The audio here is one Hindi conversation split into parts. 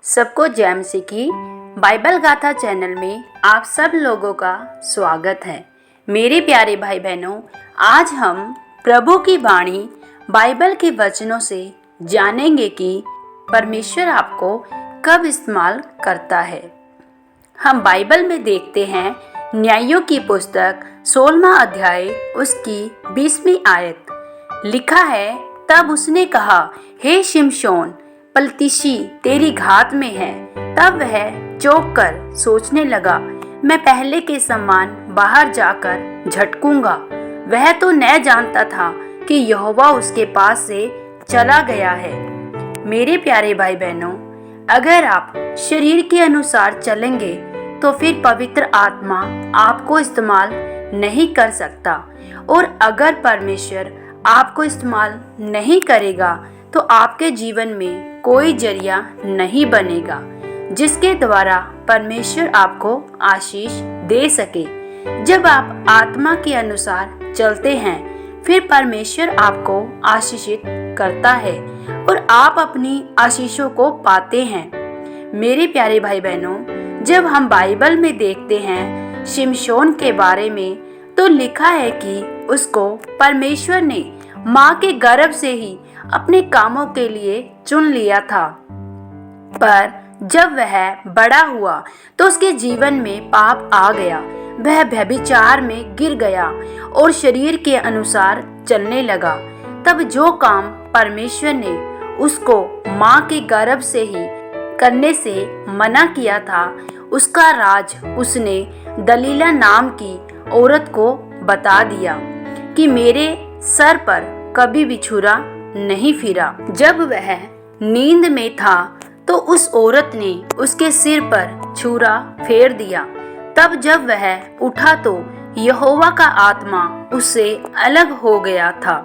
सबको जय मसीह की बाइबल गाथा चैनल में आप सब लोगों का स्वागत है। मेरे प्यारे भाई बहनों, आज हम प्रभु की वाणी बाइबल के वचनों से जानेंगे कि परमेश्वर आपको कब इस्तेमाल करता है। हम बाइबल में देखते हैं न्यायों की पुस्तक 16वां अध्याय उसकी 20वीं आयत। लिखा है, तब उसने कहा, हे शिमशोन, पलतीशी तेरी घात में है। तब वह चौंक कर सोचने लगा, मैं पहले के समान बाहर जाकर झटकूंगा। वह तो न जानता था कि यहोवा उसके पास से चला गया है। मेरे प्यारे भाई बहनों, अगर आप शरीर के अनुसार चलेंगे तो फिर पवित्र आत्मा आपको इस्तेमाल नहीं कर सकता, और अगर परमेश्वर आपको इस्तेमाल नहीं करेगा तो आपके जीवन में कोई जरिया नहीं बनेगा जिसके द्वारा परमेश्वर आपको आशीष दे सके। जब आप आत्मा के अनुसार चलते हैं फिर परमेश्वर आपको आशीषित करता है और आप अपनी आशीषों को पाते हैं। मेरे प्यारे भाई बहनों, जब हम बाइबल में देखते हैं शिमशोन के बारे में तो लिखा है कि उसको परमेश्वर ने माँ के गर्भ से ही अपने कामों के लिए चुन लिया था, पर जब वह बड़ा हुआ तो उसके जीवन में पाप आ गया। वह व्यभिचार में गिर गया और शरीर के अनुसार चलने लगा। तब जो काम परमेश्वर ने उसको माँ के गर्भ से ही करने से मना किया था, उसका राज उसने दलीला नाम की औरत को बता दिया कि मेरे सर पर कभी भी छुरा नहीं फिरा। जब वह नींद में था तो उस औरत ने उसके सिर पर छुरा फेर दिया। तब जब वह उठा तो यहोवा का आत्मा उससे अलग हो गया था।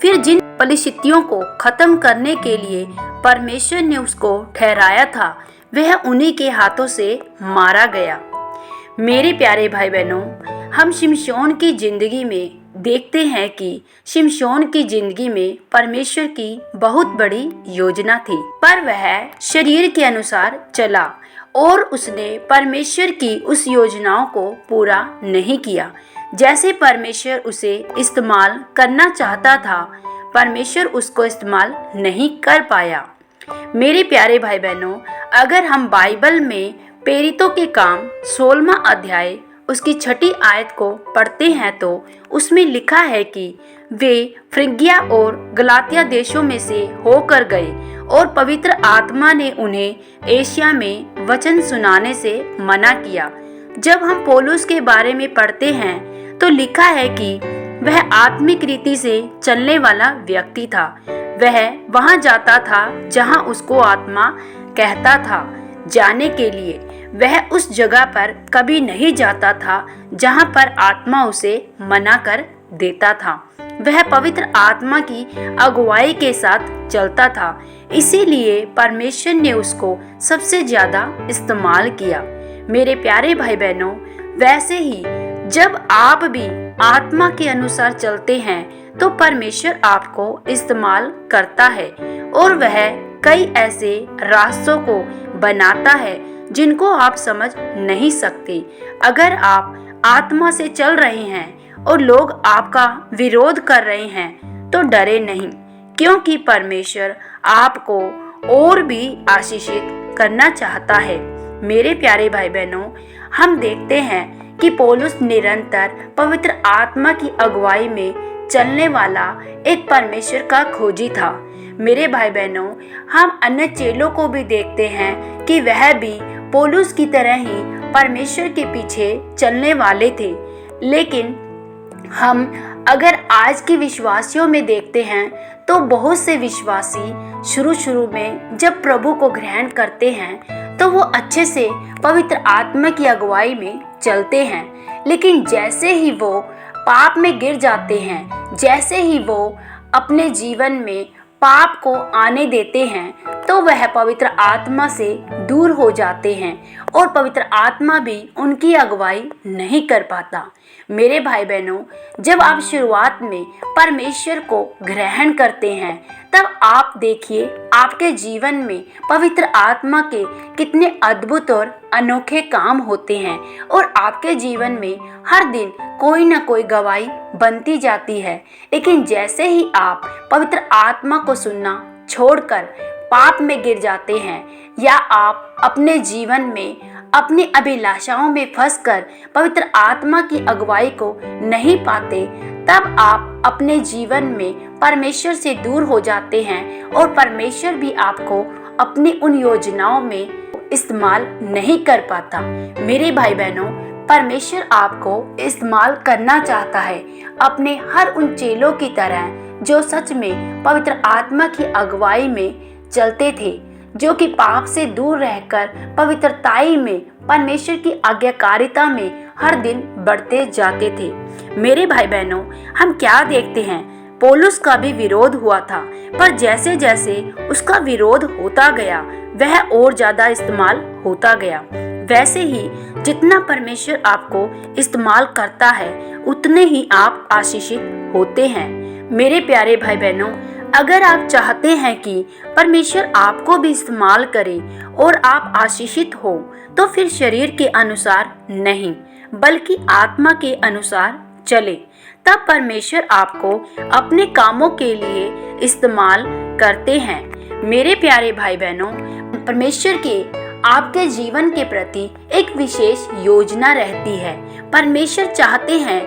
फिर जिन परिस्थितियों को खत्म करने के लिए परमेश्वर ने उसको ठहराया था, वह उन्हीं के हाथों से मारा गया। मेरे प्यारे भाई बहनों, हम शिमशोन की जिंदगी में देखते हैं कि शिमशोन की जिंदगी में परमेश्वर की बहुत बड़ी योजना थी, पर वह शरीर के अनुसार चला और उसने परमेश्वर की उस योजनाओं को पूरा नहीं किया। जैसे परमेश्वर उसे इस्तेमाल करना चाहता था, परमेश्वर उसको इस्तेमाल नहीं कर पाया। मेरे प्यारे भाई बहनों, अगर हम बाइबल में प्रेरितों के काम 16वां अध्याय उसकी 6ठी आयत को पढ़ते हैं तो उसमें लिखा है कि वे फ्रिगिया और गलातिया देशों में से होकर गए और पवित्र आत्मा ने उन्हें एशिया में वचन सुनाने से मना किया। जब हम पौलुस के बारे में पढ़ते हैं तो लिखा है कि वह आत्मिक रीति से चलने वाला व्यक्ति था। वह वहां जाता था जहां उसको आत्मा कहता था जाने के लिए। वह उस जगह पर कभी नहीं जाता था जहां पर आत्मा उसे मना कर देता था। वह पवित्र आत्मा की अगुवाई के साथ चलता था, इसीलिए परमेश्वर ने उसको सबसे ज्यादा इस्तेमाल किया। मेरे प्यारे भाई बहनों, वैसे ही जब आप भी आत्मा के अनुसार चलते हैं तो परमेश्वर आपको इस्तेमाल करता है और वह कई ऐसे रास्तों को बनाता है जिनको आप समझ नहीं सकते। अगर आप आत्मा से चल रहे हैं और लोग आपका विरोध कर रहे हैं तो डरे नहीं, क्योंकि परमेश्वर आपको और भी आशीषित करना चाहता है। मेरे प्यारे भाई बहनों, हम देखते हैं कि पौलुस निरंतर पवित्र आत्मा की अगुवाई में चलने वाला एक परमेश्वर का खोजी था। मेरे भाई बहनों, हम अन्य चेलों को भी देखते हैं कि वह भी पौलुस की तरह ही परमेश्वर के पीछे चलने वाले थे। लेकिन हम अगर आज के विश्वासियों में देखते हैं तो बहुत से विश्वासी शुरू में जब प्रभु को ग्रहण करते हैं तो वो अच्छे से पवित्र आत्मा की अगुवाई में चलते हैं, लेकिन जैसे ही वो पाप में गिर जाते हैं, जैसे ही वो अपने जीवन में पाप को आने देते हैं तो वह पवित्र आत्मा से दूर हो जाते हैं और पवित्र आत्मा भी उनकी अगुवाई नहीं कर पाता। मेरे भाई बहनों, जब आप शुरुआत में परमेश्वर को ग्रहण करते हैं तब आप देखिए आपके जीवन में पवित्र आत्मा के कितने अद्भुत और अनोखे काम होते हैं और आपके जीवन में हर दिन कोई ना कोई गवाही बनती जाती है। लेकिन जैसे ही आप पवित्र आत्मा को सुनना छोड़कर पाप में गिर जाते हैं या आप अपने जीवन में अपनी अभिलाषाओं में फंसकर पवित्र आत्मा की अगुवाई को नहीं पाते, तब आप अपने जीवन में परमेश्वर से दूर हो जाते हैं और परमेश्वर भी आपको अपनी उन योजनाओं में इस्तेमाल नहीं कर पाता। मेरे भाई बहनों, परमेश्वर आपको इस्तेमाल करना चाहता है अपने हर उन चेलों की तरह जो सच में पवित्र आत्मा की अगुवाई में चलते थे, जो कि पाप से दूर रहकर पवित्रताई में परमेश्वर की आज्ञाकारिता में हर दिन बढ़ते जाते थे। मेरे भाई बहनों, हम क्या देखते हैं, पौलुस का भी विरोध हुआ था, पर जैसे जैसे उसका विरोध होता गया वह और ज्यादा इस्तेमाल होता गया। वैसे ही जितना परमेश्वर आपको इस्तेमाल करता है उतने ही आप आशीषित होते हैं। मेरे प्यारे भाई बहनों, अगर आप चाहते हैं कि परमेश्वर आपको भी इस्तेमाल करे और आप आशीषित हो, तो फिर शरीर के अनुसार नहीं बल्कि आत्मा के अनुसार चले। तब परमेश्वर आपको अपने कामों के लिए इस्तेमाल करते हैं। मेरे प्यारे भाई बहनों, परमेश्वर के आपके जीवन के प्रति एक विशेष योजना रहती है। परमेश्वर चाहते हैं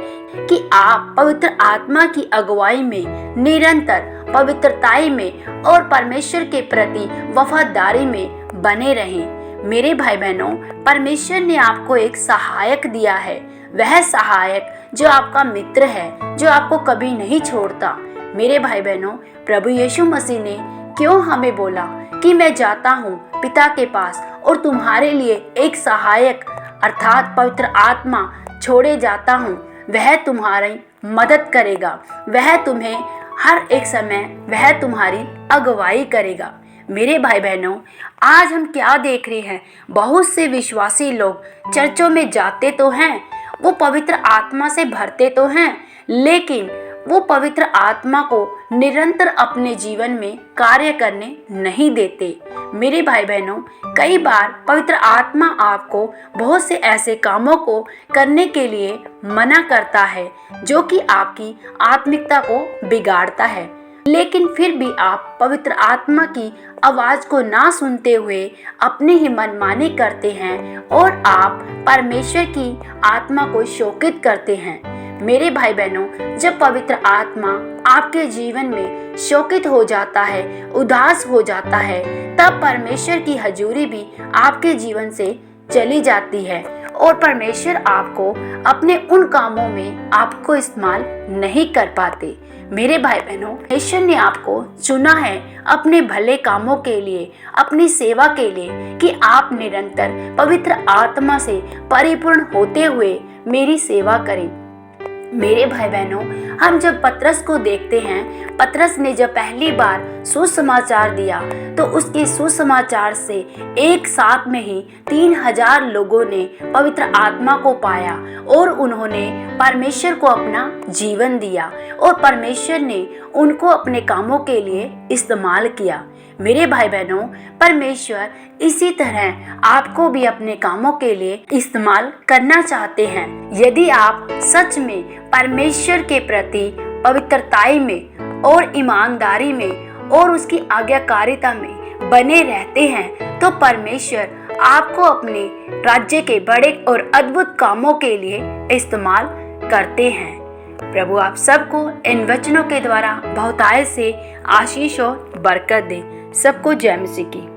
कि आप पवित्र आत्मा की अगुवाई में निरंतर पवित्रताई में और परमेश्वर के प्रति वफादारी में बने रहें। मेरे भाई बहनों, परमेश्वर ने आपको एक सहायक दिया है, वह सहायक जो आपका मित्र है, जो आपको कभी नहीं छोड़ता। मेरे भाई बहनों, प्रभु यीशु मसीह ने क्यों हमें बोला कि मैं जाता हूँ पिता के पास और तुम्हारे लिए एक सहायक अर्थात पवित्र आत्मा छोड़े जाता हूँ, वह तुम्हारी मदद करेगा, वह तुम्हें हर एक समय वह तुम्हारी अगुवाई करेगा। मेरे भाई बहनों, आज हम क्या देख रहे हैं, बहुत से विश्वासी लोग चर्चों में जाते तो हैं, वो पवित्र आत्मा से भरते तो हैं, लेकिन वो पवित्र आत्मा को निरंतर अपने जीवन में कार्य करने नहीं देते। मेरे भाई बहनों, कई बार पवित्र आत्मा आपको बहुत से ऐसे कामों को करने के लिए मना करता है जो कि आपकी आत्मिकता को बिगाड़ता है, लेकिन फिर भी आप पवित्र आत्मा की आवाज को ना सुनते हुए अपनी ही मनमानी करते हैं और आप परमेश्वर की आत्मा को शोकित करते हैं। मेरे भाई बहनों, जब पवित्र आत्मा आपके जीवन में शोकित हो जाता है, उदास हो जाता है, तब परमेश्वर की हजूरी भी आपके जीवन से चली जाती है और परमेश्वर आपको अपने उन कामों में आपको इस्तेमाल नहीं कर पाते। मेरे भाई बहनों, परमेश्वर ने आपको चुना है अपने भले कामों के लिए, अपनी सेवा के लिए, कि आप निरंतर पवित्र आत्मा से परिपूर्ण होते हुए मेरी सेवा करें। मेरे भाई बहनों, हम जब पतरस को देखते हैं, पतरस ने जब पहली बार सुसमाचार दिया तो उसके सुसमाचार से एक साथ में ही 3000 लोगों ने पवित्र आत्मा को पाया और उन्होंने परमेश्वर को अपना जीवन दिया और परमेश्वर ने उनको अपने कामों के लिए इस्तेमाल किया। मेरे भाई बहनों, परमेश्वर इसी तरह आपको भी अपने कामों के लिए इस्तेमाल करना चाहते हैं। यदि आप सच में परमेश्वर के प्रति पवित्रताई में और ईमानदारी में और उसकी आज्ञाकारिता में बने रहते हैं, तो परमेश्वर आपको अपने राज्य के बड़े और अद्भुत कामों के लिए इस्तेमाल करते हैं। प्रभु आप सबको इन वचनों के द्वारा बहुतायत से आशीष और बरकत दे। सबको जय मसीह की।